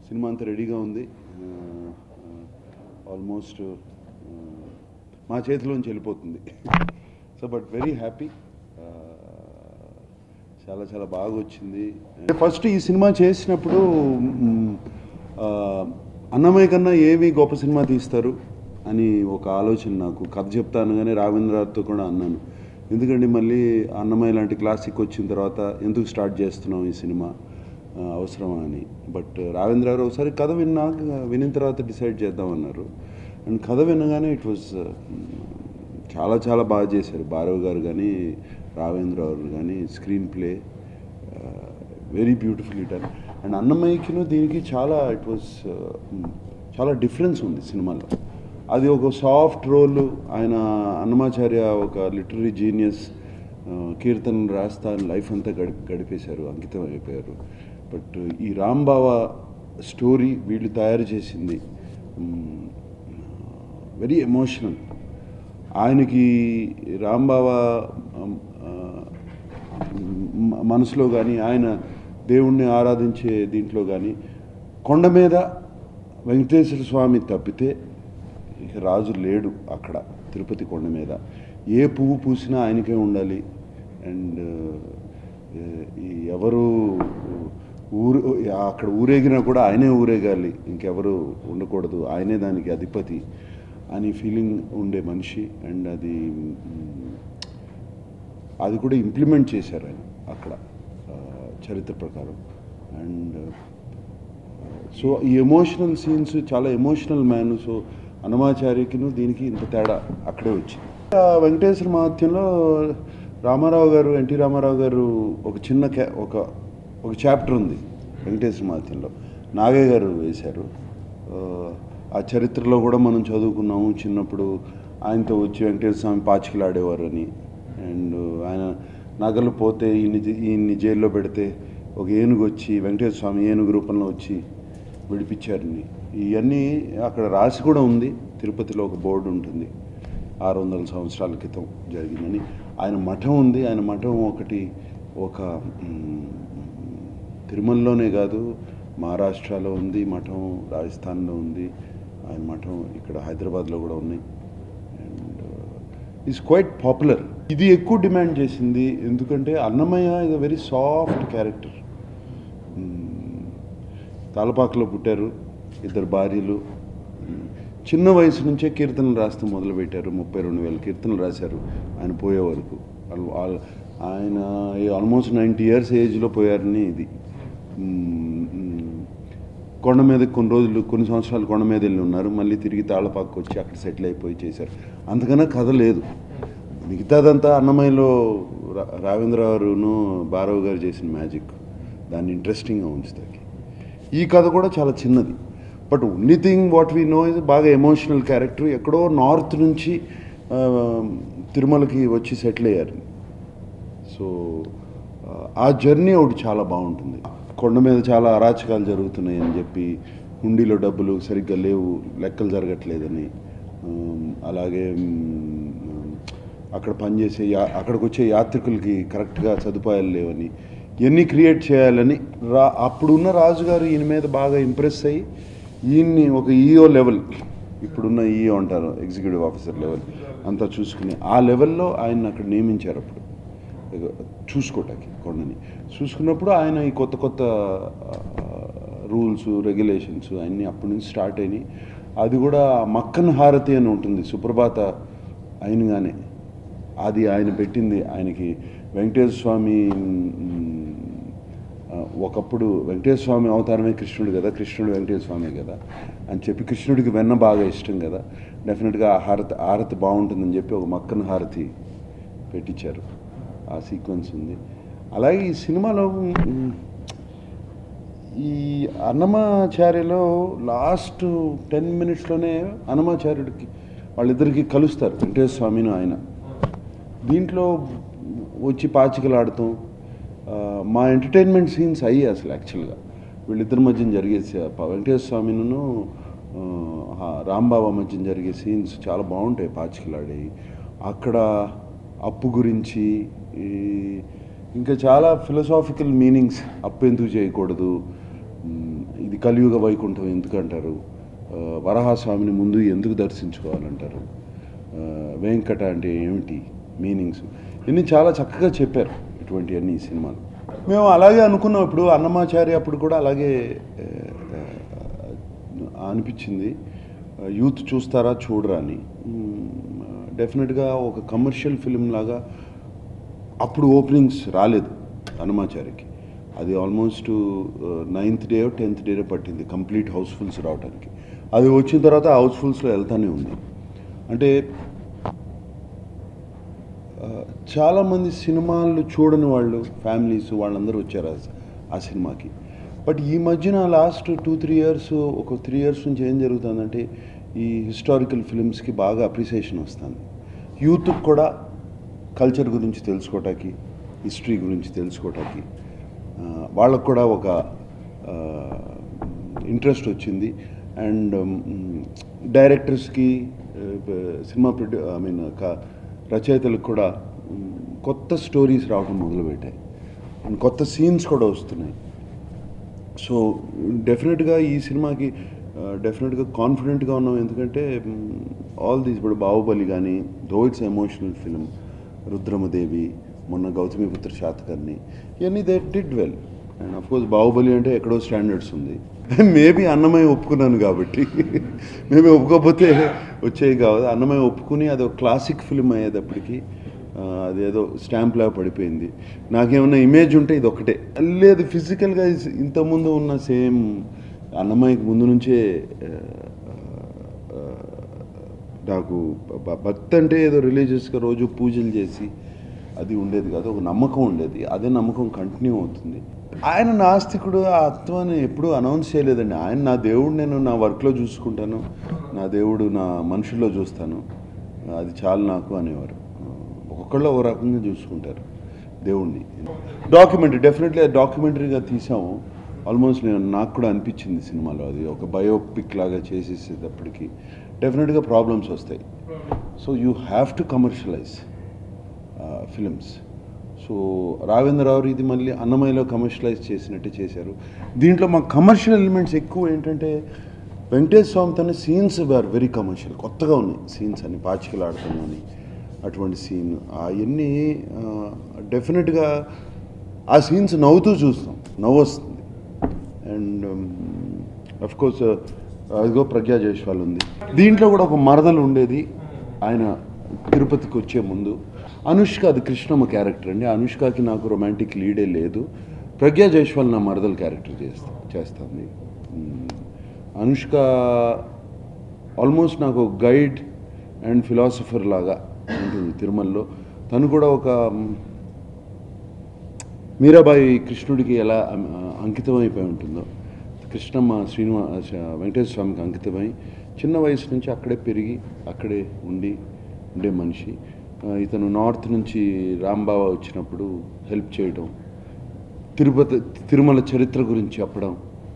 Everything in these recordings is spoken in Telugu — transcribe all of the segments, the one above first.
సినిమా అంతా రెడీగా ఉంది. ఆల్మోస్ట్ మా చేతిలోంచి వెళ్ళిపోతుంది. So but very happy. చాలా చాలా బాగా వచ్చింది. ఫస్ట్ ఈ సినిమా చేసినప్పుడు అన్నమయ్య కన్నా ఏమి గొప్ప సినిమా తీస్తారు అని ఒక ఆలోచన నాకు. కథ చెప్తాను కానీ రావేంద్రతో కూడా అన్నాను, ఎందుకంటే మళ్ళీ అన్నమయ్య లాంటి క్లాసిక్ వచ్చిన తర్వాత ఎందుకు స్టార్ట్ చేస్తున్నాం ఈ సినిమా, అవసరమా అని. బట్ రావేంద్ర గారు ఒకసారి కథ వినిన తర్వాత డిసైడ్ చేద్దామన్నారు. అండ్ కథ వినగానే ఇట్ వాజ్ చాలా చాలా బాగా చేశారు భారవ్ గారు కానీ రావేంద్ర గారు కానీ. Screenplay very beautifully done. And అన్నమయ్యకిను దీనికి చాలా ఇట్ వాజ్ చాలా డిఫరెన్స్ ఉంది సినిమాలో. అది ఒక సాఫ్ట్ రోల్. ఆయన అన్నమాచార్య ఒక లిటరీ జీనియస్, కీర్తన రాస్తా లైఫ్ అంతా గడిపేశారు, అంకితం అయిపోయారు. బట్ ఈ రాంబావ స్టోరీ వీళ్ళు తయారు చేసింది వెరీ ఎమోషనల్. ఆయనకి రాంబావ మనసులో కానీ ఆయన దేవుణ్ణి ఆరాధించే దీంట్లో కానీ కొండ మీద వెంకటేశ్వర స్వామి తప్పితే ఇక రాజు లేడు అక్కడ తిరుపతి కొండ మీద. ఏ పువ్వు పూసినా ఆయనకే ఉండాలి. అండ్ ఎవరు అక్కడ ఊరేగినా కూడా ఆయనే ఊరేగాలి, ఇంకెవరు ఉండకూడదు, ఆయనే దానికి అధిపతి అని ఫీలింగ్ ఉండే మనిషి. అండ్ అది కూడా ఇంప్లిమెంట్ చేశారు ఆయన అక్కడ చరిత్ర ప్రకారం. అండ్ సో ఈ ఎమోషనల్ సీన్స్ చాలా ఎమోషనల్ మ్యాన్. సో అన్నమాచార్యకిను దీనికి ఇంత తేడా అక్కడే వచ్చింది. వెంకటేశ్వర మహాత్యంలో రామారావు గారు, ఎన్టీ రామారావు గారు ఒక చిన్న ఒక చాప్టర్ ఉంది వెంకటేశ్వర మహాత్యంలో, నాగయ్య గారు వేశారు. ఆ చరిత్రలో కూడా మనం చదువుకున్నాము చిన్నప్పుడు. ఆయనతో వచ్చి వెంకటేశ్వర స్వామి పాచికలాడేవారు అని. అండ్ ఆయన నగలు పోతే ఈయన్ని జైల్లో పెడితే ఒక ఏనుగు వచ్చి వెంకటేశ్వర స్వామి ఏనుగు రూపంలో వచ్చి విడిపించారని. ఇవన్నీ అక్కడ రాసి కూడా ఉంది. తిరుపతిలో ఒక బోర్డు ఉంటుంది, 600 సంవత్సరాల క్రితం జరిగిందని. ఆయన మఠం ఉంది. ఆయన మఠం ఒక తిరుమలలోనే కాదు, మహారాష్ట్రలో ఉంది మఠం, రాజస్థాన్లో ఉంది ఆయన మఠం, ఇక్కడ హైదరాబాద్లో కూడా ఉన్నాయి. And is quite popular. ఇది ఎక్కువ డిమాండ్ చేసింది ఎందుకంటే Annamayya is a very soft character. తాళపాకలో పుట్టారు, 2 భార్యలు, చిన్న వయసు నుంచే కీర్తనలు రాస్తూ మొదలుపెట్టారు. 32,000 కీర్తనలు రాశారు ఆయన పోయే వరకు. ఆయన ఆల్మోస్ట్ 90 years ఏజ్లో పోయారని. ఇది కొండ మీద కొన్ని సంవత్సరాలు కొండ మీద వెళ్ళి ఉన్నారు, మళ్ళీ తిరిగి తాళపాకు వచ్చి అక్కడ సెటిల్ అయిపోయి చేశారు. అంతకన్నా కథ లేదు. మిగతాదంతా అన్నమయ్యలో రావేంద్ర గారును భారవ్ గారు చేసిన మ్యాజిక్ దాన్ని ఇంట్రెస్టింగ్గా ఉంచుతాకి. ఈ కథ కూడా చాలా చిన్నది. But only thing what we know is బాగా ఎమోషనల్ క్యారెక్టర్. ఎక్కడో నార్త్ నుంచి తిరుమలకి వచ్చి సెటిల్ అయ్యారు. సో ఆ జర్నీ ఒకటి చాలా బాగుంటుంది. కొండ మీద చాలా అరాచకాలు జరుగుతున్నాయి అని చెప్పి, హుండీలో డబ్బులు సరిగ్గా లేవు, లెక్కలు జరగట్లేదని, అలాగే అక్కడ పనిచేసే అక్కడికి వచ్చే యాత్రికులకి కరెక్ట్గా సదుపాయాలు లేవని, ఇవన్నీ క్రియేట్ చేయాలని అప్పుడున్న రాజుగారు ఈయన మీద బాగా ఇంప్రెస్ అయ్యి ఈయన్ని ఒక ఈఓ లెవెల్, ఇప్పుడున్న ఈఓ అంటారు, ఎగ్జిక్యూటివ్ ఆఫీసర్ లెవెల్ అంతా చూసుకుని ఆ లెవెల్లో ఆయన అక్కడ నియమించారు. అప్పుడు చూసుకోవటానికి కొండని చూసుకున్నప్పుడు ఆయన ఈ కొత్త రూల్స్ రెగ్యులేషన్స్ అన్నీ అప్పటి నుంచి స్టార్ట్ అయినాయి. అది కూడా మక్కన్ హారతి అని ఉంటుంది సుప్రభాత అయినగానే, అది ఆయన పెట్టింది. ఆయనకి వెంకటేశ్వర స్వామి ఒకప్పుడు వెంకటేశ్వర స్వామి అవతారమే కృష్ణుడు కదా, కృష్ణుడు వెంకటేశ్వర స్వామి కదా అని చెప్పి, కృష్ణుడికి వెన్న బాగా ఇష్టం కదా, డెఫినెట్గా హారతి బాగుంటుందని చెప్పి ఒక మక్కన్ హారతి పెట్టించారు. ఆ సీక్వెన్స్ ఉంది. అలాగే ఈ సినిమాలో ఈ అన్నమాచార్యలో లాస్ట్ 10 minutesలోనే అన్నమాచార్యుడికి వాళ్ళిద్దరికి కలుస్తారు, వెంకటేశ్వర స్వామిని ఆయన. దీంట్లో వచ్చి పాచికలాడతాం, మా ఎంటర్టైన్మెంట్ సీన్స్ అయ్యాయి అసలు. యాక్చువల్గా వీళ్ళిద్దరి మధ్యన జరిగే వెంకటేశ్వర స్వామిను రాంబాబా మధ్యన జరిగే సీన్స్ చాలా బాగుంటాయి, పాచికలాడేవి. అక్కడ అప్పు గురించి ఇంకా చాలా ఫిలసాఫికల్ మీనింగ్స్, అప్పు ఎందుకు చేయకూడదు, ఇది కలియుగ వైకుంఠం ఎందుకు అంటారు, వరాహస్వామిని ముందు ఎందుకు దర్శించుకోవాలంటారు, వెంకట అంటే ఏమిటి మీనింగ్స్, ఇన్ని చాలా చక్కగా చెప్పారు ఇటువంటివన్నీ ఈ సినిమాలు. మేము అలాగే అనుకున్నాం. ఇప్పుడు అన్నమాచారి అప్పుడు కూడా అలాగే అనిపించింది, యూత్ చూస్తారా చూడరా అని. డెఫినెట్గా ఒక కమర్షియల్ ఫిల్మ్ లాగా అప్పుడు ఓపెనింగ్స్ రాలేదు అన్నమాచారికి. అది almost 9th day 10th day పట్టింది కంప్లీట్ హౌస్ఫుల్స్ రావడానికి. అది వచ్చిన తర్వాత హౌస్ఫుల్స్లో వెళ్తానే ఉంది. అంటే చాలామంది సినిమాలు చూడని వాళ్ళు, ఫ్యామిలీస్ వాళ్ళందరూ వచ్చారు ఆ సినిమాకి. బట్ ఈ మధ్యన లాస్ట్ 2-3 ఇయర్స్, ఒక 3 ఇయర్స్ నుంచి ఏం జరుగుతుందంటే ఈ హిస్టారికల్ ఫిలిమ్స్కి బాగా అప్రిసియేషన్ వస్తుంది. యూత్కి కూడా కల్చర్ గురించి తెలుసుకోవటానికి, హిస్టరీ గురించి తెలుసుకోవటానికి వాళ్ళకు కూడా ఒక ఇంట్రెస్ట్ వచ్చింది. అండ్ డైరెక్టర్స్కి, సినిమా రచయితలకు కూడా కొత్త స్టోరీస్ రావడం మొదలుపెట్టాయి అండ్ కొత్త సీన్స్ కూడా వస్తున్నాయి. సో డెఫినెట్గా ఈ సినిమాకి డెఫినెట్గా కాన్ఫిడెంట్గా ఉన్నాం. ఎందుకంటే ఆల్ దీస్, ఇప్పుడు బాహుబలి కానీ, though it's emotional film, Rudramadevi, మొన్న గౌతమిపుత్ర శాతకర్ణి, ఇవన్నీ they did well. And of course Baahubali అంటే ఎక్కడో స్టాండర్డ్స్ ఉంది. మేబీ అన్నమయ్య ఒప్పుకున్నాను కాబట్టి, మేబీ ఒప్పుకోకపోతే వచ్చేవి కాదు. అన్నమయ్య ఒప్పుకుని అది ఒక క్లాసిక్ ఫిలిం అయ్యేటప్పటికి అదేదో స్టాంప్లా పడిపోయింది. నాకేమన్నా ఇమేజ్ ఉంటే ఇది ఒకటే లేదు. ఫిజికల్గా ఇంతకుముందు ఉన్న సేమ్ అన్నమయ్యకి ముందు నుంచే నాకు భక్తి అంటే ఏదో రిలీజియస్గా రోజు పూజలు చేసి అది ఉండేది కాదు, ఒక నమ్మకం ఉండేది. అదే నమ్మకం కంటిన్యూ అవుతుంది. ఆయన నాస్తికుడు, ఆ తత్వాన్ని ఎప్పుడూ అనౌన్స్ చేయలేదండి. ఆయన నా దేవుడు, నేను నా వర్క్లో చూసుకుంటాను, నా దేవుడు నా మనుషుల్లో చూస్తాను, అది చాలు నాకు అనేవారు. ఒక్కొక్కళ్ళు ఒక రకంగా చూసుకుంటారు దేవుణ్ణి. డాక్యుమెంటరీ, డెఫినెట్లీ డాక్యుమెంటరీగా తీసాము. ఆల్మోస్ట్ నాకు కూడా అనిపించింది సినిమాలో అది ఒక బయోపిక్ లాగా చేసేసేటప్పటికి డెఫినెట్గా ప్రాబ్లమ్స్ వస్తాయి. So you have to commercialize films. So Raghavendra Rao ఇది మళ్ళీ అన్నమయ్యలో కమర్షియలైజ్ చేసినట్టు చేశారు. దీంట్లో మా కమర్షియల్ ఎలిమెంట్స్ ఎక్కువ ఏంటంటే వెంకటేశ్వర స్వామితోనే సీన్స్ ఆర్ వెరీ కమర్షియల్, కొత్తగా ఉన్నాయి సీన్స్ అని, పాచికలాడుతాను అని అటువంటి సీన్ అవన్నీ డెఫినెట్గా ఆ సీన్స్ నవ్వుతూ చూస్తాం, నవ్వు వస్తుంది. అండ్ అఫ్కోర్స్ అదిగో ప్రజ్ఞా జైస్వాల్ ఉంది దీంట్లో కూడా, ఒక మరదలు ఉండేది ఆయన తిరుపతికి వచ్చే ముందు. అనుష్క, అది కృష్ణమ్మ క్యారెక్టర్ అండి. అనుష్కకి నాకు రొమాంటిక్ లీడే లేదు. ప్రజ్ఞా జైస్వాల్ నా మరదలు క్యారెక్టర్ చేస్తుంది. అనుష్క ఆల్మోస్ట్ నాకు గైడ్ అండ్ ఫిలాసఫర్ లాగా ఉంటుంది తిరుమలలో. తను కూడా ఒక మీరాబాయి కృష్ణుడికి ఎలా అంకితమైపోయి ఉంటుందో, కృష్ణమ్మ వెంకటేశ్వర స్వామికి అంకితమై చిన్న వయసు నుంచి అక్కడే పెరిగి అక్కడే ఉండే మనిషి. ఇతను నార్త్ నుంచి రాంబావ వచ్చినప్పుడు హెల్ప్ చేయడం, తిరుమల చరిత్ర గురించి చెప్పడం,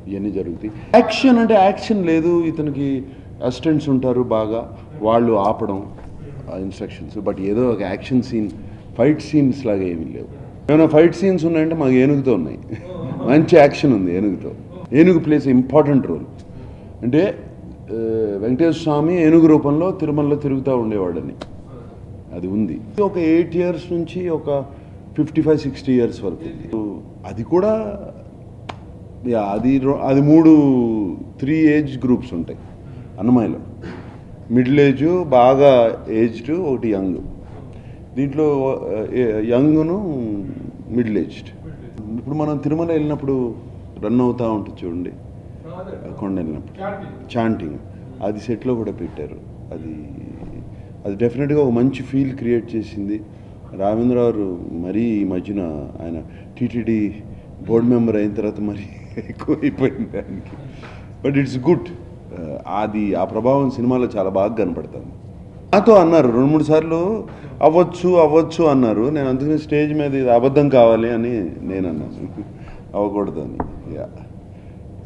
ఇవన్నీ జరుగుతాయి. యాక్షన్ అంటే యాక్షన్ లేదు, ఇతనికి అసిస్టెంట్స్ ఉంటారు బాగా, వాళ్ళు ఆపడం ఇన్స్ట్రక్షన్స్. బట్ ఏదో ఒక యాక్షన్ సీన్, ఫైట్ సీన్స్ లాగా ఏమీ లేవు. ఏమైనా ఫైట్ సీన్స్ ఉన్నాయంటే మాకు ఏనుగుతో ఉన్నాయి. మంచి యాక్షన్ ఉంది ఏనుగుతో. ఏనుగు ప్లేస్ ఇంపార్టెంట్ రోల్. అంటే వెంకటేశ్వర స్వామి ఏనుగు రూపంలో తిరుమలలో తిరుగుతూ ఉండేవాడని అది ఉంది. ఒక 8 years నుంచి ఒక 55-60 years వరకు ఉంది. అది కూడా అది 3 ఏజ్ గ్రూప్స్ ఉంటాయి అన్నమయ్యలో. మిడిల్ ఏజ్, బాగా ఏజ్డ్, ఒకటి యంగ్. దీంట్లో యంగ్ను మిడిల్ ఏజ్డ్. ఇప్పుడు మనం తిరుమల వెళ్ళినప్పుడు రన్ అవుతూ ఉంటుంది చూడండి, కొండ వెళ్ళినప్పుడు చాంటింగ్, అది సెట్లో కూడా పెట్టారు. అది డెఫినెట్గా ఒక మంచి ఫీల్ క్రియేట్ చేసింది. రావేంద్రరావు మరీ ఈ మధ్యన ఆయన టీటీడీ బోర్డు మెంబర్ అయిన తర్వాత మరీ ఎక్కువ అయిపోయింది దానికి. But it's good. ఆ ప్రభావం సినిమాలో చాలా బాగా కనపడుతుంది. నాతో అన్నారు 2-3 సార్లు అవ్వచ్చు అన్నారు. నేను అందుకని స్టేజ్ మీద ఇది అబద్ధం కావాలి అని నేను అన్నాను, అవ్వకూడదని.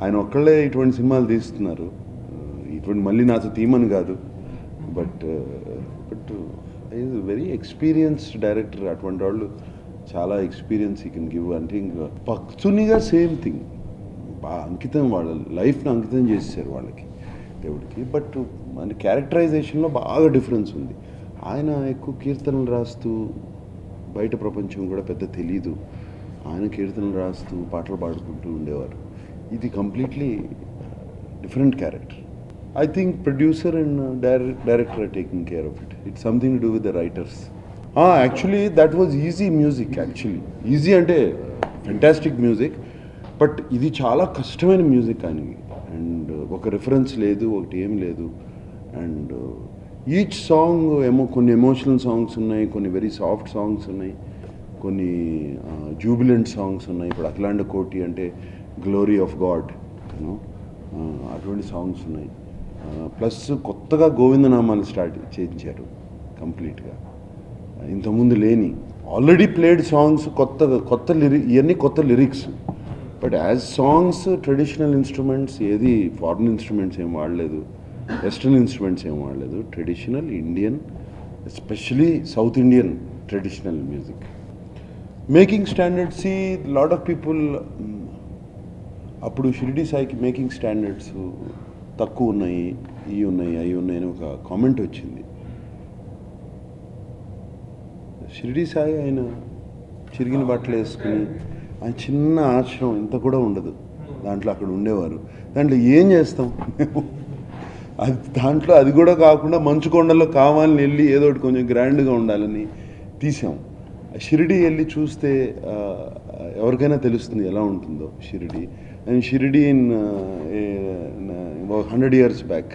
ఆయన ఒక్కళ్ళే ఇటువంటి సినిమాలు తీస్తున్నారు. ఇటువంటి మళ్ళీ నాతో తీమని కాదు, but is very experienced director. అటువంటి వాళ్ళు చాలా ఎక్స్పీరియన్స్ ఈ కెన్ గివ్. అంటే ఇంకా భక్తునిగా సేమ్ థింగ్, బాగా అంకితం, వాళ్ళ లైఫ్ని అంకితం చేసేసారు వాళ్ళకి, దేవుడికి. బట్ మన క్యారెక్టరైజేషన్లో బాగా డిఫరెన్స్ ఉంది. ఆయన ఎక్కువ కీర్తనలు రాస్తూ, బయట ప్రపంచం కూడా పెద్ద తెలీదు, ఆయన కీర్తనలు రాస్తూ పాటలు పాడుకుంటూ ఉండేవారు. ఇది completely different character. I think producer and director are taking care of it. It's something to do with the writers. Actually that was easy music actually. Easy ante fantastic music, but ఇది చాలా కష్టమైన మ్యూజిక్ అని. అండ్ ఒక రిఫరెన్స్ లేదు, ఒకటి ఏం లేదు. అండ్ ఈచ్ సాంగ్ కొన్ని ఎమోషనల్ సాంగ్స్ ఉన్నాయి, కొన్ని వెరీ సాఫ్ట్ సాంగ్స్ ఉన్నాయి, కొన్ని జూబిలెంట్ సాంగ్స్ ఉన్నాయి. ఇప్పుడు అఖిలాండ కోటి అంటే గ్లోరీ ఆఫ్ గాడ్, యూనో, అటువంటి సాంగ్స్ ఉన్నాయి. ప్లస్ కొత్తగా గోవిందనామాలు స్టార్ట్ చేయించారు కంప్లీట్గా, ఇంతకుముందు లేని. ఆల్రెడీ ప్లేడ్ సాంగ్స్ కొత్త ఇవన్నీ కొత్త lyrics. But as songs traditional instruments, ఏది ఫారిన్ ఇన్స్ట్రుమెంట్స్ ఏం వాడలేదు, వెస్ట్రన్ ఇన్స్ట్రుమెంట్స్ ఏం వాడలేదు. Traditional Indian, especially south Indian traditional music. Making standards, ఈ లాట్ ఆఫ్ పీపుల్ అప్పుడు షిరిడి సాయికి మేకింగ్ స్టాండర్డ్స్ తక్కువ ఉన్నాయి, ఇవి ఉన్నాయి, అవి ఉన్నాయి అని ఒక కామెంట్ వచ్చింది. షిరిడి సాయి ఆయన చిరిగిన బట్టలు వేసుకుని, ఆయన చిన్న ఆశ్రమం ఇంత కూడా ఉండదు దాంట్లో, అక్కడ ఉండేవారు. దాంట్లో ఏం చేస్తాం అది, దాంట్లో అది కూడా కాకుండా మంచుకొండలో కావాలని వెళ్ళి ఏదో ఒకటి కొంచెం గ్రాండ్గా ఉండాలని తీసాం. షిరిడి వెళ్ళి చూస్తే ఎవరికైనా తెలుస్తుంది ఎలా ఉంటుందో Shirdi. And Shirdi in 100 years back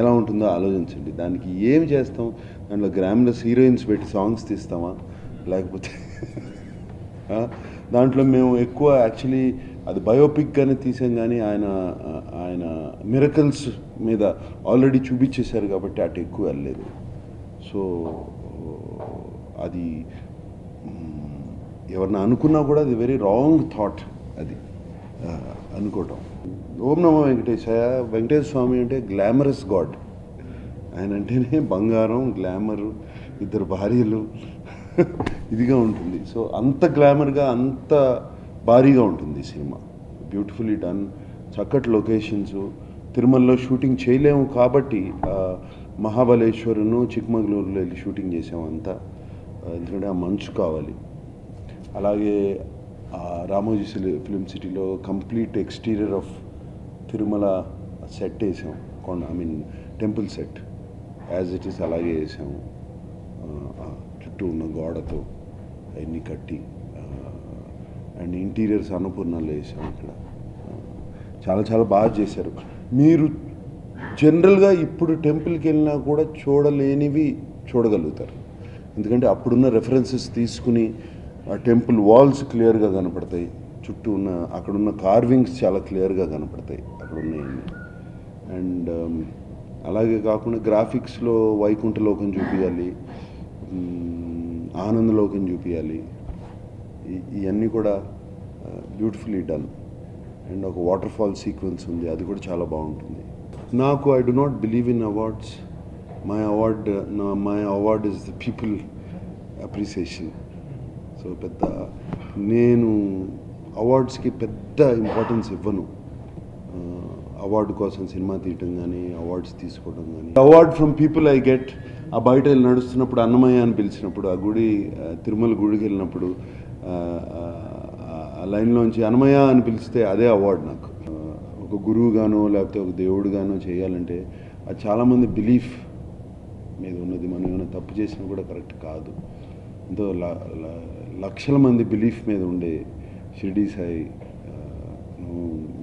ఎలా ఉంటుందో ఆలోచించండి. దానికి ఏమి చేస్తాం? దాంట్లో గ్రామ్లెస్ హీరోయిన్స్ పెట్టి సాంగ్స్ తీస్తామా? లేకపోతే దాంట్లో మేము ఎక్కువ యాక్చువల్లీ అది బయోపిక్గానే తీసాం, కానీ ఆయన మిరకల్స్ మీద ఆల్రెడీ చూపించేశారు కాబట్టి అటు ఎక్కువ వెళ్ళలేదు. సో అది ఎవరిని అనుకున్నా కూడా అది వెరీ రాంగ్ థాట్ అది అనుకోవటం. ఓం నమో వెంకటేశాయ. వెంకటేశ్వర స్వామి అంటే గ్లామరస్ గాడ్. ఆయన అంటేనే బంగారం, గ్లామరు, 2 భార్యలు ఇదిగా ఉంటుంది. సో అంత గ్లామర్గా, అంత భారీగా ఉంటుంది సినిమా. బ్యూటిఫుల్లీ డన్, చక్కటి లొకేషన్స్. తిరుమలలో షూటింగ్ చేయలేము కాబట్టి మహాబలేశ్వరును, చిక్మగళూరులో వెళ్ళి షూటింగ్ చేసాము అంతా, ఎందుకంటే ఆ మంచు కావాలి. అలాగే రామోజీ ఫిలిం సిటీలో complete exterior of Tirumala set వేసాం, temple set as it is అలాగే వేసాము. చుట్టూ ఉన్న గోడతో అవన్నీ కట్టి, అండ్ ఇంటీరియర్స్ అన్నపూర్ణాలు వేసాం ఇక్కడ. చాలా చాలా బాగా చేశారు. మీరు జనరల్గా ఇప్పుడు టెంపుల్కి వెళ్ళినా కూడా చూడలేనివి చూడగలుగుతారు, ఎందుకంటే అప్పుడున్న రెఫరెన్సెస్ తీసుకుని ఆ టెంపుల్ వాల్స్ క్లియర్గా కనపడతాయి, చుట్టూ ఉన్న అక్కడున్న కార్వింగ్స్ చాలా క్లియర్గా కనపడతాయి అక్కడ ఉన్నాయన్నీ. అండ్ అలాగే కాకుండా గ్రాఫిక్స్లో వైకుంఠలోకం చూపించాలి, ఆనందలోకం చూపించాలి, ఇవన్నీ కూడా బ్యూటిఫుల్లీ డన్. అండ్ ఒక వాటర్ ఫాల్ సీక్వెన్స్ ఉంది, అది కూడా చాలా బాగుంటుంది. నాకు I do not believe in awards. My award is the people appreciation. So నేను అవార్డ్స్కి పెద్ద ఇంపార్టెన్స్ ఇవ్వను. అవార్డు కోసం సినిమా తీయటం కానీ, అవార్డ్స్ తీసుకోవడం కానీ. Award from people I get. ఆ బయట వెళ్ళి నడుస్తున్నప్పుడు అన్నమయ్య అని పిలిచినప్పుడు, ఆ గుడి తిరుమల గుడికి వెళ్ళినప్పుడు ఆ లైన్లోంచి అన్నమయ్య అని పిలిస్తే అదే అవార్డు నాకు. ఒక గురువుగానో లేకపోతే ఒక దేవుడుగానో చేయాలంటే అది చాలామంది బిలీఫ్ మీద ఉన్నది. మనం ఏమైనా తప్పు చేసినా కూడా కరెక్ట్ కాదు. ఎంతో లక్షల మంది బిలీఫ్ మీద ఉండే షిరిడి సాయి,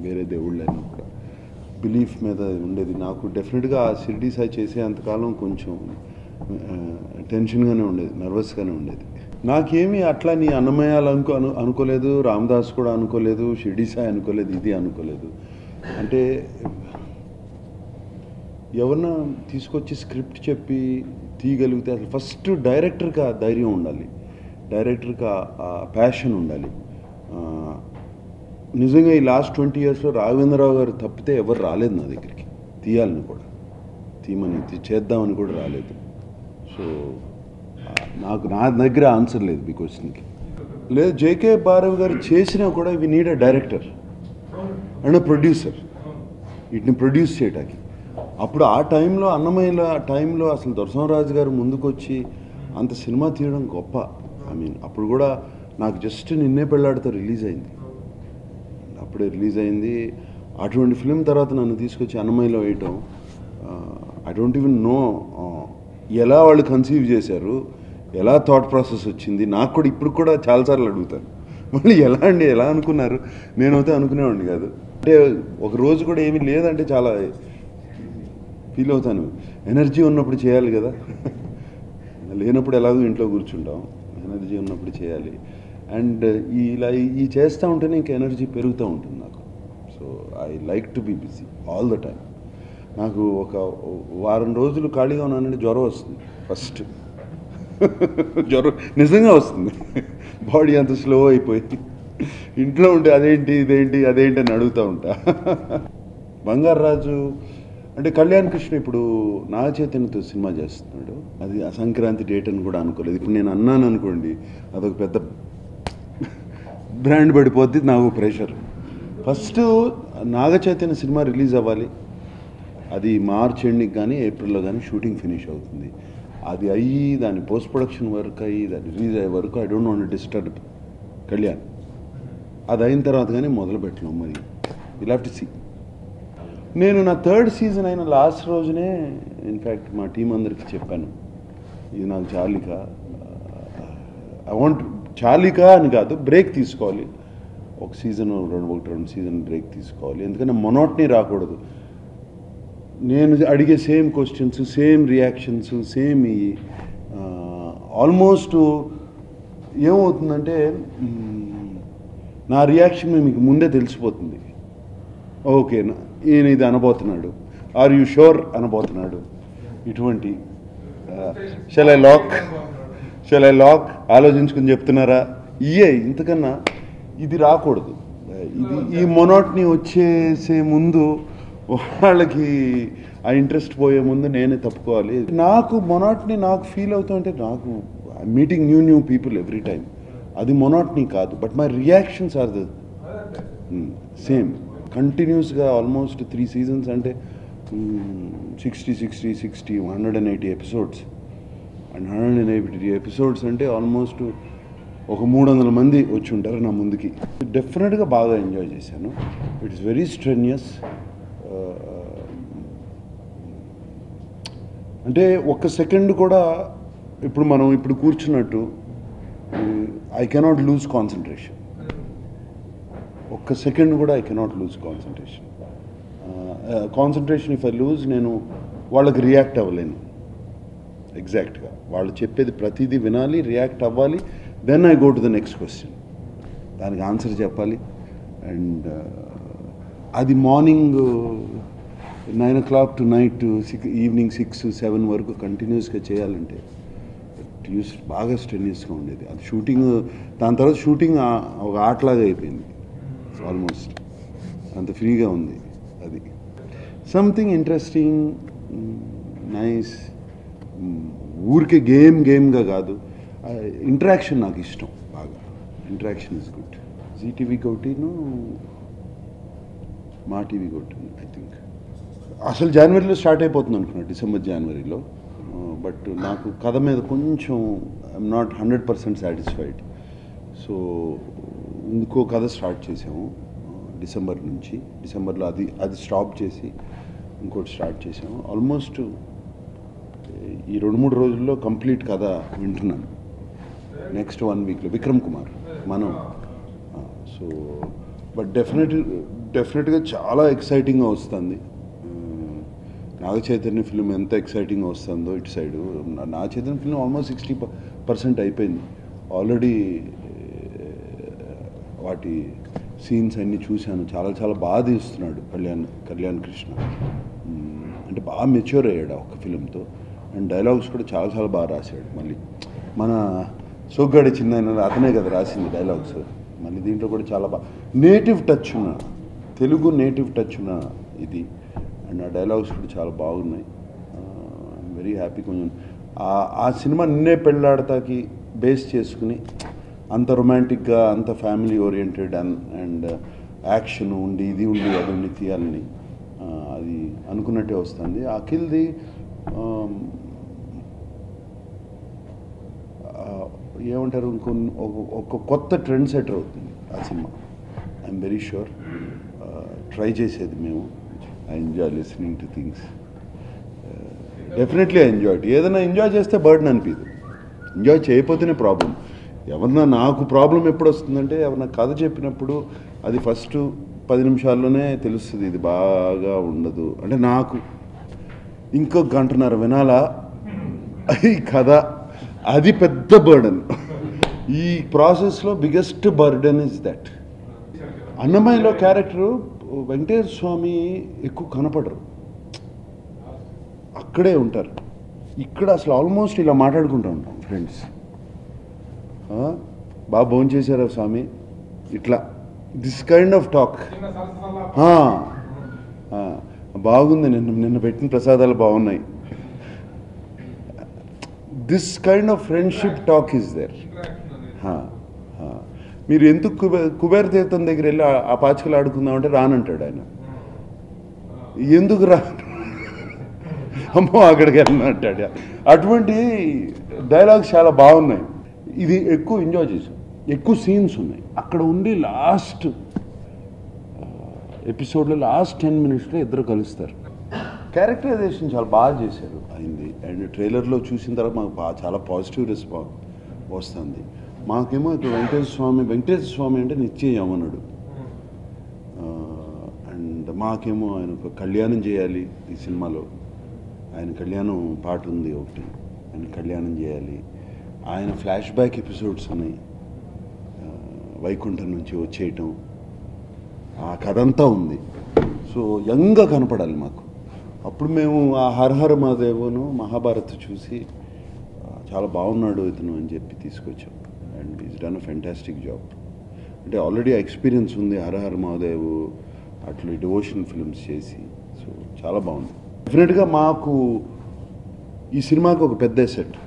వేరే దేవుళ్ళైనా కూడా బిలీఫ్ మీద ఉండేది. నాకు డెఫినెట్గా ఆ షిరిడి సాయి చేసే అంతకాలం కొంచెం టెన్షన్గానే ఉండేది, నర్వస్గానే ఉండేది. నాకేమీ అట్లా నీ అన్నమయ్యాలు అనుకోలేదు, రామదాస్ కూడా అనుకోలేదు, షిరిడి సాయి అనుకోలేదు, ఇది అనుకోలేదు. అంటే ఎవరన్నా తీసుకొచ్చి స్క్రిప్ట్ చెప్పి తీయగలిగితే అసలు ఫస్ట్ డైరెక్టర్కి ఆ ధైర్యం ఉండాలి, డైరెక్టర్కి ఆ ప్యాషన్ ఉండాలి. నిజంగా ఈ లాస్ట్ 20 yearsలో రాఘవేంద్రరావు గారు తప్పితే ఎవరు రాలేదు నా దగ్గరికి తీయాలని కూడా, తీయమని చేద్దామని కూడా రాలేదు. సో నా దగ్గర ఆన్సర్ లేదు మీ క్వశ్చన్కి. లేదు, జేకే భారవ్ గారు చేసినా కూడా we need a director. And producer వీటిని ప్రొడ్యూస్ చేయడానికి. అప్పుడు ఆ టైంలో అన్నమయ్య టైంలో అసలు దొరసింహరాజు గారు ముందుకొచ్చి అంత సినిమా తీయడం గొప్ప. ఐ మీన్ అప్పుడు కూడా నాకు జస్ట్ నిన్నే పెళ్ళాడితో రిలీజ్ అయింది, అప్పుడే రిలీజ్ అయింది. అటువంటి ఫిలిం తర్వాత నన్ను తీసుకొచ్చి అన్నమయ్యలో వేయటం, ఐ డోంట్ ఈవెన్ నో ఎలా వాళ్ళు కన్సీవ్ చేశారు, ఎలా థాట్ ప్రాసెస్ వచ్చింది. నాకు కూడా ఇప్పుడు కూడా చాలాసార్లు అడుగుతాను, మళ్ళీ ఎలా అండి ఎలా అనుకున్నారు, నేనైతే అనుకునేవాడిని కాదు. అంటే ఒక రోజు కూడా ఏమీ లేదంటే చాలా ఫీల్ అవుతాను. ఎనర్జీ ఉన్నప్పుడు చేయాలి కదా, లేనప్పుడు ఎలాగో ఇంట్లో కూర్చుంటాం, ఎనర్జీ ఉన్నప్పుడు చేయాలి. అండ్ ఇలా ఈ చేస్తూ ఉంటేనే ఇంకా ఎనర్జీ పెరుగుతూ ఉంటుంది నాకు. So I like to be busy all the time. నాకు ఒక వారం రోజులు ఖాళీగా ఉన్నానంటే జ్వరం వస్తుంది ఫస్ట్. జ్వరం నిజంగా వస్తుంది, బాడీ అంత స్లో అయిపోయి ఇంట్లో ఉంటే అదేంటి ఇదేంటి అదేంటి అని అడుగుతూ ఉంటా. బంగారాజు అంటే కళ్యాణ్ కృష్ణ ఇప్పుడు నాగ చైతన్యతో సినిమా చేస్తున్నాడు, అది సంక్రాంతి డేట్ అని కూడా అనుకోలేదు. ఇప్పుడు నేను అన్నాను అనుకోండి అదొక పెద్ద బ్రాండ్ పడిపోద్ది, నాకు pressure. First Naga Chaitanya cinema release అవ్వాలి, అది మార్చ్ ఎండింగ్ కానీ ఏప్రిల్లో కానీ షూటింగ్ ఫినిష్ అవుతుంది. అది అయ్యి దాని పోస్ట్ ప్రొడక్షన్ వర్క్ అయ్యి దాన్ని రిలీజ్ అయ్యే వరకు I don't want disturb Kalyan. అది అయిన తర్వాత కానీ మొదలు పెట్టలేం. మరి విల్ హ్యావ్ టు సీ. నేను నా థర్డ్ సీజన్ అయిన లాస్ట్ రోజునే ఇన్ఫ్యాక్ట్ మా టీం అందరికీ చెప్పాను, ఇది నాకు చాలిక, ఐ వాంట్ చాలిక అని కాదు, బ్రేక్ తీసుకోవాలి, ఒక రెండు సీజన్ బ్రేక్ తీసుకోవాలి. ఎందుకంటే మొనోటనీ రాకూడదు. నేను అడిగే same questions, same reactions, same almost ఏమవుతుందంటే నా రియాక్షన్ మీకు ముందే తెలిసిపోతుంది. ఓకే ఈయన ఇది అనబోతున్నాడు, ఆర్ యూ షూర్ అనబోతున్నాడు, ఇటువంటి షల్ ఐ లాక్ ఆలోచించుకుని చెప్తున్నారా, ఇంతకన్నా ఇది రాకూడదు. ఇది ఈ మొనోటనీ వచ్చేసే ముందు వాళ్ళకి ఆ ఇంట్రెస్ట్ పోయే ముందు నేనే తప్పుకోవాలి. నాకు మొనోటనీ నాకు ఫీల్ అవుతుంటే నాకు meeting new people every time, అది మొనోటనీ కాదు. But my reactions are the same కంటిన్యూస్గా ఆల్మోస్ట్ 3 seasons అంటే 60 180 ఎపిసోడ్స్. అండ్ 180 ఎపిసోడ్స్ అంటే ఆల్మోస్ట్ ఒక 300 మంది వచ్చి ఉంటారు నా ముందుకి. డెఫినెట్గా బాగా ఎంజాయ్ చేశాను. It is very strenuous. అంటే ఒక్క సెకండ్ కూడా ఇప్పుడు మనం ఇప్పుడు కూర్చున్నట్టు ఐ కెనాట్ లూజ్ కాన్సన్ట్రేషన్. ఒక్క సెకండ్ కూడా I cannot loose concentration if I lose నేను వాళ్ళకి రియాక్ట్ అవ్వలేను. ఎగ్జాక్ట్గా వాళ్ళు చెప్పేది ప్రతిదీ వినాలి, రియాక్ట్ అవ్వాలి, then I go to the next question, దానికి ఆన్సర్ చెప్పాలి. అండ్ అది morning 9 o'clock to night evening 6-7 వరకు కంటిన్యూస్గా చేయాలంటే బాగా స్ట్రెన్యూస్గా ఉండేది. అది షూటింగ్, దాని తర్వాత షూటింగ్ ఒక ఆటలాగా అయిపోయింది ఆల్మోస్ట్, అంత ఫ్రీగా ఉంది. అది సంథింగ్ ఇంట్రెస్టింగ్, నైస్, ఊరికే గేమ్గా కాదు, ఇంటరాక్షన్ నాకు ఇష్టం బాగా. Interaction is good. జీటీవీకి ఒకటిను మా టీవీకి ఒకటి ఐ థింక్. అసలు జనవరిలో స్టార్ట్ అయిపోతుంది అనుకున్నాను, December-January. బట్ నాకు కథ మీద కొంచెం ఐఎమ్ నాట్ 100% సాటిస్ఫైడ్. సో ఇంకో కథ స్టార్ట్ చేసాము డిసెంబర్ నుంచి. డిసెంబర్లో అది స్టాప్ చేసి ఇంకోటి స్టార్ట్ చేసాము. ఆల్మోస్ట్ ఈ 2-3 రోజుల్లో కంప్లీట్ కథ వింటున్నాను. నెక్స్ట్ 1 weekలో విక్రమ్ కుమార్ మనం. సో బట్ డెఫినెట్గా చాలా ఎక్సైటింగ్గా వస్తుంది. నాగ చైతన్య ఫిలిం ఎంత ఎక్సైటింగ్గా వస్తుందో ఇటు side. Naga Chaitanya film almost 60% అయిపోయింది ఆల్రెడీ. వాటి సీన్స్ అన్నీ చూశాను. చాలా బాగా తీస్తున్నాడు కళ్యాణ్ కృష్ణ. అంటే బాగా మెచ్యూర్ అయ్యాడు ఒక్క ఫిలింతో. అండ్ డైలాగ్స్ కూడా చాలా బాగా రాశాడు. మళ్ళీ మన సోగ్గాడి చిన్న అతనే కదా రాసింది డైలాగ్స్. మళ్ళీ దీంట్లో కూడా చాలా బాగా నేటివ్ టచ్ ఉన్న తెలుగు నేటివ్ టచ్ ఉన్న ఇది. అండ్ ఆ డైలాగ్స్ కూడా చాలా బాగున్నాయి. I'm very happy. కొంచెం ఆ సినిమా నిన్నే పెళ్ళాడతాకి బేస్ చేసుకుని అంత రొమాంటిక్గా, అంత ఫ్యామిలీ ఓరియంటెడ్ అండ్ యాక్షన్ ఉండి ఇది ఉండి అదన్నీ తీయాలని అది అనుకున్నట్టే వస్తుంది. అఖిల్ది ఏమంటారు ఒక కొత్త ట్రెండ్ సెటర్ అవుతుంది ఆ సినిమా. I'm very sure. ట్రై చేసేది మేము. I enjoy listening to things. Definitely I enjoy. ఏదైనా ఎంజాయ్ చేస్తే బర్డెన్ అనిపించదు. ఎంజాయ్ చేయకపోతేనే ప్రాబ్లం. ఎవరన్నా నాకు ప్రాబ్లం ఎప్పుడు వస్తుందంటే ఎవరన్నా కథ చెప్పినప్పుడు అది ఫస్ట్ 10 నిమిషాల్లోనే తెలుస్తుంది ఇది బాగా ఉండదు అంటే నాకు ఇంకో గంటన్నర వినాలా ఈ కథ, అది పెద్ద బర్డెన్. ఈ ప్రాసెస్లో బిగ్గెస్ట్ బర్డెన్ ఇస్ దట్. అన్నమయ్యలో క్యారెక్టరు వెంకటేశ్వర స్వామి ఎక్కువ కనపడరు, అక్కడే ఉంటారు. ఇక్కడ అసలు ఆల్మోస్ట్ ఇలా మాట్లాడుకుంటూ ఉంటాం ఫ్రెండ్స్. బాగా భోజనం చేశారా స్వామి, ఇట్లా దిస్ కైండ్ ఆఫ్ టాక్. బాగుంది, నిన్న పెట్టిన ప్రసాదాలు బాగున్నాయి. This kind of friendship talk is there. మీరు ఎందుకు కుబేర తీర్థం దగ్గర వెళ్ళి ఆ పాచికలు ఆడుకుందామంటే రానంటాడు ఆయన. ఎందుకు రా, అమ్మో అక్కడికి వెళ్ళిన అంటాడు. అటువంటి డైలాగ్స్ చాలా బాగున్నాయి. ఇది ఎక్కువ ఎంజాయ్ చేశాం. ఎక్కువ సీన్స్ ఉన్నాయి అక్కడ ఉండి. లాస్ట్ ఎపిసోడ్లో లాస్ట్ 10 minutesలో ఇద్దరు కలుస్తారు. క్యారెక్టరైజేషన్ చాలా బాగా చేశారు అయింది. అండ్ ట్రైలర్లో చూసిన తర్వాత మాకు చాలా పాజిటివ్ రెస్పాన్స్ వస్తుంది. మాకేమో ఇప్పుడు వెంకటేశ్వర స్వామి అంటే నిత్య యమనుడు. అండ్ మాకేమో ఆయన ఒక కళ్యాణం చేయాలి ఈ సినిమాలో. ఆయన కళ్యాణం పాట ఉంది ఒకటి, ఆయన కళ్యాణం చేయాలి. ఆయన ఫ్లాష్ బ్యాక్ ఎపిసోడ్స్ ఉన్నాయి, వైకుంఠం నుంచి వచ్చేయటం, ఆ కథ అంతా ఉంది. సో యంగ్గా కనపడాలి మాకు. అప్పుడు మేము ఆ హరహర మహాదేవును మహాభారత్ చూసి చాలా బాగున్నాడు ఇతను అని చెప్పి తీసుకొచ్చాం. And is done a fantastic job. అంటే ఆల్రెడీ ఎక్స్పీరియన్స్ ఉంది హరహర మహాదేవ్ అట్లా డివోషనల్ ఫిల్మ్స్ చేసి. సో చాలా బాగుంది. డెఫినెట్గా మాకు ఈ సినిమాకి ఒక పెద్ద ఎసెట్.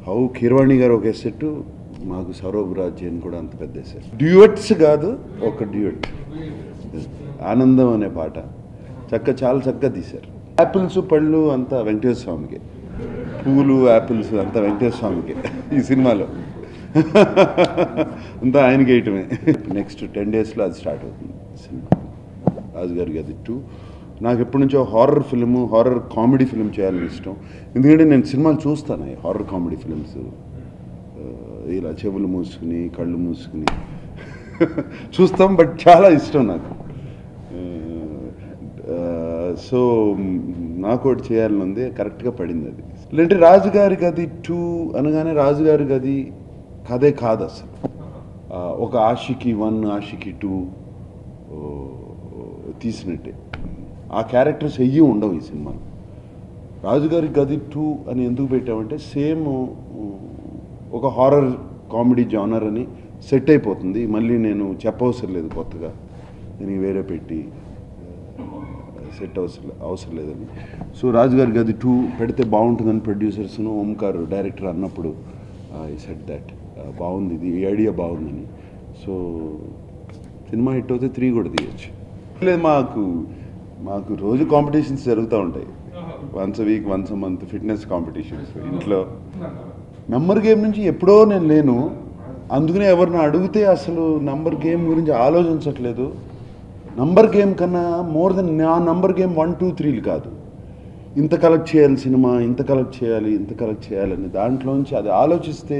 హౌ కీరవాణి గారు ఒక ఎసెట్, మాకు సౌరభ్ రాజ్ జైన్ కూడా అంత పెద్ద ఎసెట్. డ్యూయట్స్ కాదు, ఒక డ్యూయట్ ఆనందం అనే పాట చాలా చక్కగా తీశారు. యాపిల్స్ పళ్ళు అంతా వెంకటేశ్వర స్వామికి, పూలు యాపిల్స్ అంతా వెంకటేశ్వర స్వామికి ఈ సినిమాలో అంతా ఆయనకి వేయటమే. నెక్స్ట్ 10 daysలో అది స్టార్ట్ అవుతుంది సినిమా. రాజుగారికి అది 2. నాకు ఎప్పటి నుంచో horror film, horror comedy film చేయాలని ఇష్టం. ఎందుకంటే నేను సినిమాలు చూస్తాను హారర్ కామెడీ ఫిల్మ్స్. ఇలా చెవులు మూసుకుని కళ్ళు మూసుకుని చూస్తాం. బట్ చాలా ఇష్టం నాకు. సో నాకు ఒకటి చేయాలని ఉంది, కరెక్ట్గా పడింది అది. లేదంటే రాజుగారి గది 2 అనగానే రాజుగారి గది కథే కాదు అసలు. ఒక ఆషికి 1 ఆషికి 2 తీసినట్టే. ఆ క్యారెక్టర్స్ ఉండవు ఈ సినిమాలో. రాజుగారి గది 2 అని ఎందుకు పెట్టామంటే సేమ్ ఒక హారర్ కామెడీ జానర్ అని సెట్ అయిపోతుంది. మళ్ళీ నేను చెప్పవసరం లేదు కొత్తగా, నేను వేరే పెట్టి సెట్ అవసరం లేదని. సో రాజుగారి గది 2 పెడితే బాగుంటుందని ప్రొడ్యూసర్స్ను ఓంకార్ డైరెక్టర్ అన్నప్పుడు ఐ సెట్ దట్ బాగుంది, ఇది ఈ ఐడియా బాగుందని. సో సినిమా హిట్ అవుతే 3 కూడా తీయచ్చు. లేదు, మాకు రోజు కాంపిటీషన్స్ జరుగుతూ ఉంటాయి. Once a week, once a month fitness competitions ఇంట్లో. నంబర్ గేమ్ నుంచి ఎప్పుడో నేను లేను, అందుకనే ఎవరిని అడిగితే అసలు నంబర్ గేమ్ గురించి ఆలోచించట్లేదు. నంబర్ గేమ్ కన్నా మోర్ దెన్ నా నంబర్ గేమ్ 1, 2, 3 కాదు. ఇంత కలెక్ట్ చేయాలి సినిమా, ఇంత కలెక్ట్ చేయాలని దాంట్లోంచి అది ఆలోచిస్తే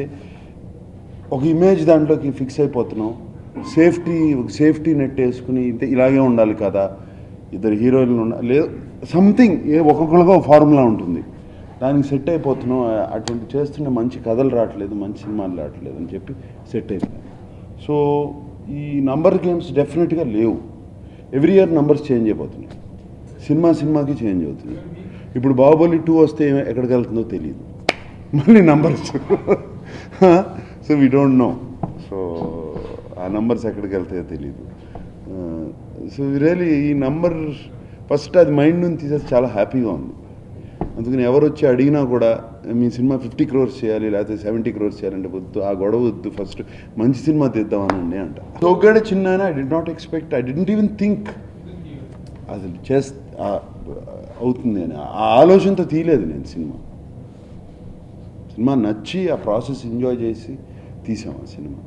ఒక ఇమేజ్ దాంట్లోకి ఫిక్స్ అయిపోతున్నాం. సేఫ్టీ నెట్ వేసుకుని ఇలాగే ఉండాలి కదా, ఇద్దరు హీరోయిన్లు ఉండాలి, లేదు సంథింగ్ ఒక్కొక్కరిగా ఫార్ములా ఉంటుంది, దానికి సెట్ అయిపోతున్నాం. అటువంటి చేస్తుంటే మంచి కథలు రావట్లేదు, మంచి సినిమాలు రావట్లేదు అని చెప్పి సెట్ అయిపోయాను. సో ఈ నంబర్ గేమ్స్ డెఫినెట్గా లేవు. ఎవ్రీ ఇయర్ నంబర్స్ చేంజ్ అయిపోతున్నాయి, సినిమాకి చేంజ్ అవుతున్నాయి. ఇప్పుడు బాహుబలి 2 వస్తే ఎక్కడికి వెళ్తుందో తెలియదు, మళ్ళీ numbers. So we don't know. So ఆ నంబర్స్ ఎక్కడికి వెళ్తాయో తెలియదు. సో రియలీ ఈ నంబర్ ఫస్ట్ అది మైండ్ నుంచి తీసేసి చాలా హ్యాపీగా ఉంది. అందుకని ఎవరు వచ్చి అడిగినా కూడా మీ సినిమా 50 crores చేయాలి లేకపోతే 70 crores చేయాలంటే వద్దు, ఆ గొడవ వద్దు, ఫస్ట్ మంచి సినిమా తీద్దామనండి అంట. సోగ్గాడే చిన్న I did not expect, I didn't even think అసలు అవుతుంది అని ఆ ఆలోచనతో తీయలేదు నేను సినిమా నచ్చి ఆ ప్రాసెస్ ఎంజాయ్ చేసి తీసాం ఆ సినిమా.